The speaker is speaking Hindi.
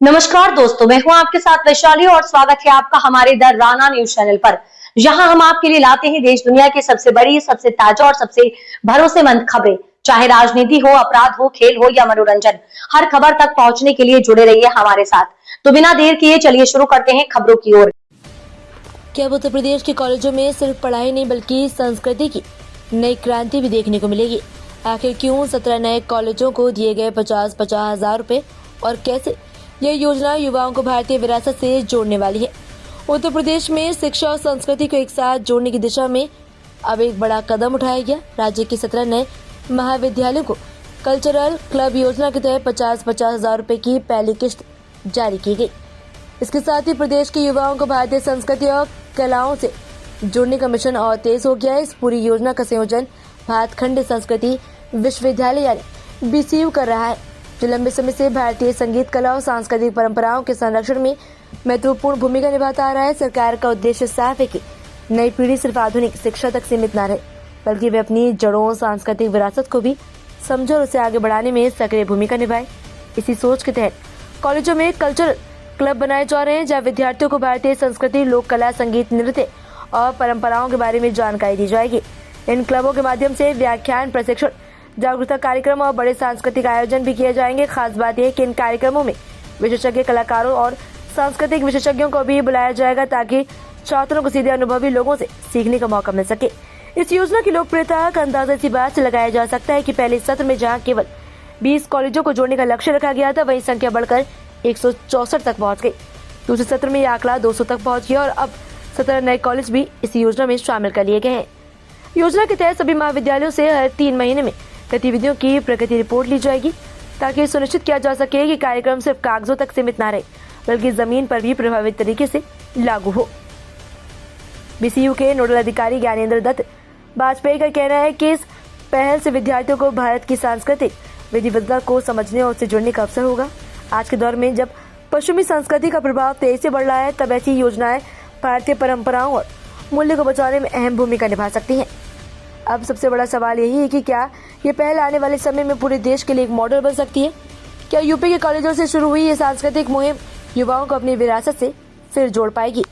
नमस्कार दोस्तों, मैं हूं आपके साथ वैशाली और स्वागत है आपका हमारे द राना न्यूज चैनल पर। जहां हम आपके लिए लाते हैं देश दुनिया की सबसे बड़ी, सबसे ताजा और सबसे भरोसेमंद खबरें। चाहे राजनीति हो, अपराध हो, खेल हो या मनोरंजन, हर खबर तक पहुंचने के लिए जुड़े रहिए हमारे साथ। तो बिना देर किए चलिए शुरू करते हैं खबरों की ओर। क्या उत्तर प्रदेश के कॉलेजों में सिर्फ पढ़ाई नहीं बल्कि संस्कृति की नई क्रांति भी देखने को मिलेगी? आखिर क्यों 17 नए कॉलेजों को दिए गए 50-50 हजार रुपए और कैसे यह योजना युवाओं को भारतीय विरासत से जोड़ने वाली है? उत्तर प्रदेश में शिक्षा और संस्कृति को एक साथ जोड़ने की दिशा में अब एक बड़ा कदम उठाया गया। राज्य के 17 नए महाविद्यालयों को कल्चरल क्लब योजना के तहत 50-50 हजार रुपए की पहली किस्त जारी की गई। इसके साथ ही प्रदेश के युवाओं को भारतीय संस्कृति और कलाओं से जोड़ने का मिशन और तेज हो गया है। इस पूरी योजना का संयोजन भातखंड संस्कृति विश्वविद्यालय यानी BCU कर रहा है, जो लंबे समय से भारतीय संगीत, कला और सांस्कृतिक परंपराओं के संरक्षण में महत्वपूर्ण भूमिका निभाता आ रहा है। सरकार का उद्देश्य साफ है कि नई पीढ़ी सिर्फ आधुनिक शिक्षा तक सीमित न रहे, बल्कि वे अपनी जड़ों, सांस्कृतिक विरासत को भी समझे और उसे आगे बढ़ाने में सक्रिय भूमिका निभाए। इसी सोच के तहत कॉलेजों में कल्चरल क्लब बनाए जा रहे हैं, जहाँ विद्यार्थियों को भारतीय संस्कृति, लोक कला, संगीत, नृत्य और परंपराओं के बारे में जानकारी दी जाएगी। इन क्लबों के माध्यम से व्याख्यान, प्रशिक्षण, जागरूकता कार्यक्रम और बड़े सांस्कृतिक आयोजन भी किए जाएंगे। खास बात यह है कि इन कार्यक्रमों में विशेषज्ञ कलाकारों और सांस्कृतिक विशेषज्ञों को भी बुलाया जाएगा, ताकि छात्रों को सीधे अनुभवी लोगों से सीखने का मौका मिल सके। इस योजना की लोकप्रियता का अंदाजा इसी बात से लगाया जा सकता है कि पहले सत्र में जहाँ केवल 20 कॉलेजों को जोड़ने का लक्ष्य रखा गया था, वहीं संख्या बढ़कर 164 तक पहुंच गई। दूसरे सत्र में यह आंकड़ा 200 तक पहुंच गया और अब 17 नए कॉलेज भी इस योजना में शामिल कर लिए गए हैं। योजना के तहत सभी महाविद्यालयों से हर 3 महीने में गतिविधियों की प्रगति रिपोर्ट ली जाएगी, ताकि सुनिश्चित किया जा सके कि कार्यक्रम सिर्फ कागजों तक सीमित न रहे, बल्कि जमीन पर भी प्रभावित तरीके से लागू हो। BCU के नोडल अधिकारी ज्ञानेंद्र दत्त वाजपेयी का कहना है कि इस पहल से विद्यार्थियों को भारत की सांस्कृतिक विविधता को समझने और उससे जुड़ने का अवसर होगा। आज के दौर में जब पश्चिमी संस्कृति का प्रभाव तेजी से बढ़ रहा है, तब ऐसी योजनाएं भारतीय परंपराओं और मूल्य को बचाने में अहम भूमिका निभा सकती हैं। अब सबसे बड़ा सवाल यही है कि क्या ये पहल आने वाले समय में पूरे देश के लिए एक मॉडल बन सकती है? क्या यूपी के कॉलेजों से शुरू हुई ये सांस्कृतिक मुहिम युवाओं को अपनी विरासत से फिर जोड़ पाएगी?